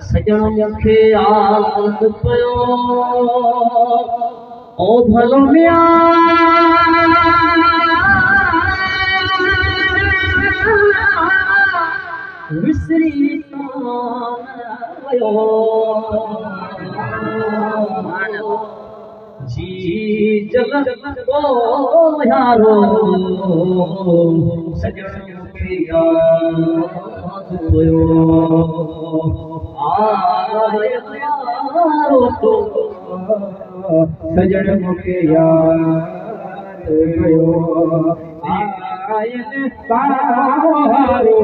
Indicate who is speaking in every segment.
Speaker 1: सजण खे याद पियो ओ भलो मिया विसरी वियो जी जग को यारो सजण खे याद पियो सजण मूंखे याद पियो आयन तारो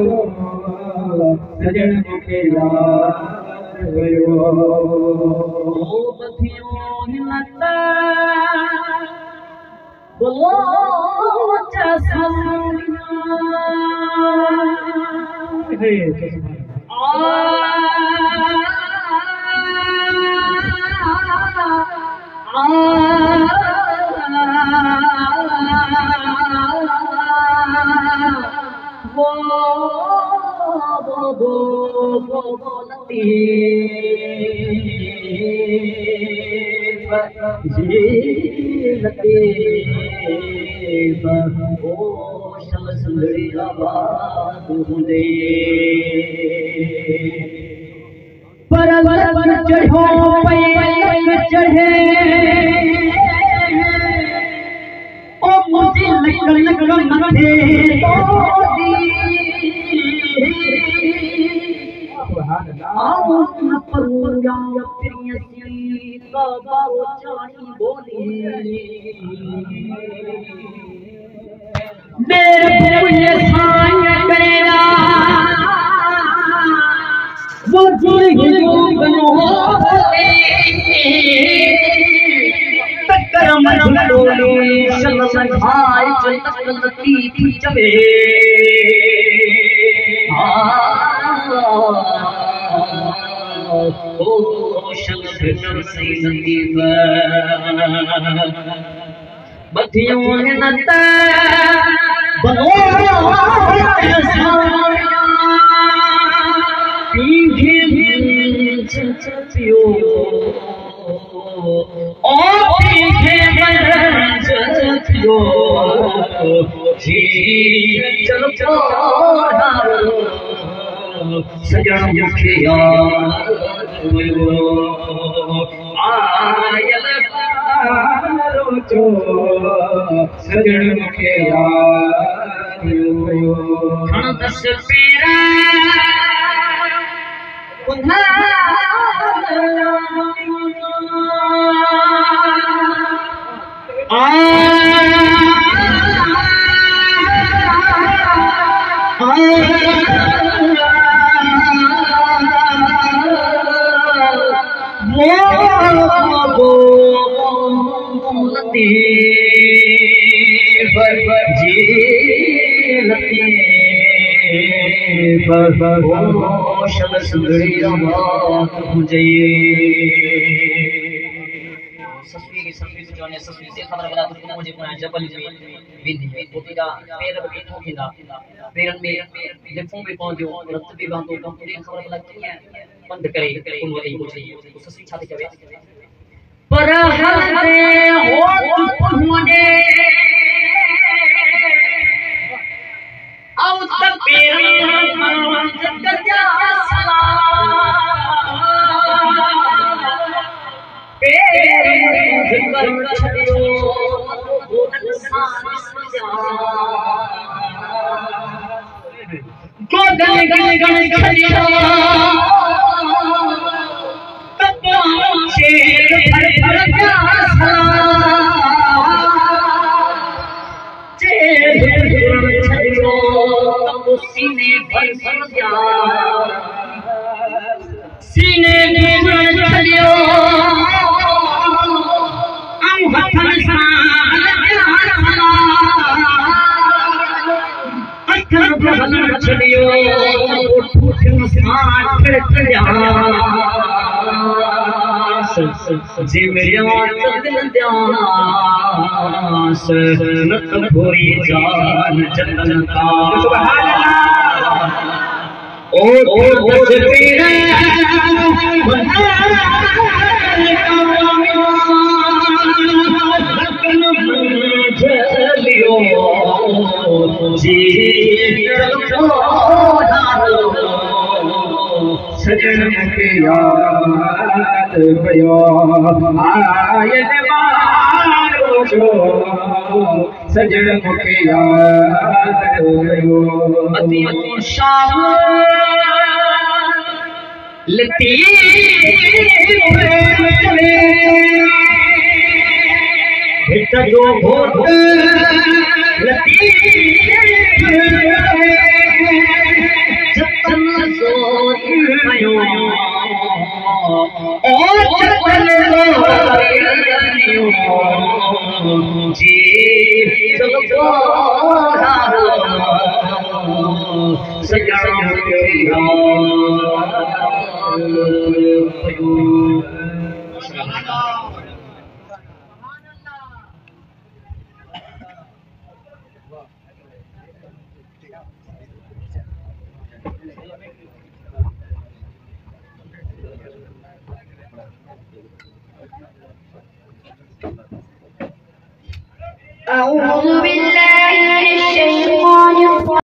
Speaker 1: सजण मूंखे याद पियो सुंदरी आबाद हुंदे परवर चढ़ो पैल चढ़े ओ मुझे लगन मथे तोदी सुभान अल्लाह न परुया प्रियसी का बाओ चाणी बोली मेरे मुझे सांग करेगा वो जिंदगी बनो तकर मजलोली सलन भाई चलती चवे ओ शल भर सही नदीब बधियों नता बनो पियो ओ पीछे पियो जी चलो सजण मूंखे याद पियो आयल सजण मूंखे याद पियो खण दस पेरा सुंदरी आबाद हुंदे ससुरी जोने ससुरी से खबर बला तो मुझे पुना जबल में विधि पोतीदा पैर बीठो थींदा पैरन में लिफूं भी पहुंचो रत भी बांधो कंप्लीट खबर बला कीअं बंद करे तुम वही कुछ नहीं ससुरी छा थी कवे पर हर दे हो मुझे औ त पेरी जगजा सलाम पेरी कर छड़ियो गोदन सान सजा गोदन गन छड़ियो तब शेर भर भर जा सीने भर जा सीने भर चलियो हम हथन अखर भर चलियो उठ साथ जा जी मेरी दिल द्यास नत भोरी जान जतन का ओ तस्वीर जी सजन के याद भयो आयन मारो जो सजन के याद भयो अति शाम लती भेट जो भोट लती जी
Speaker 2: أعوذ بالله من الشيطان الرجيم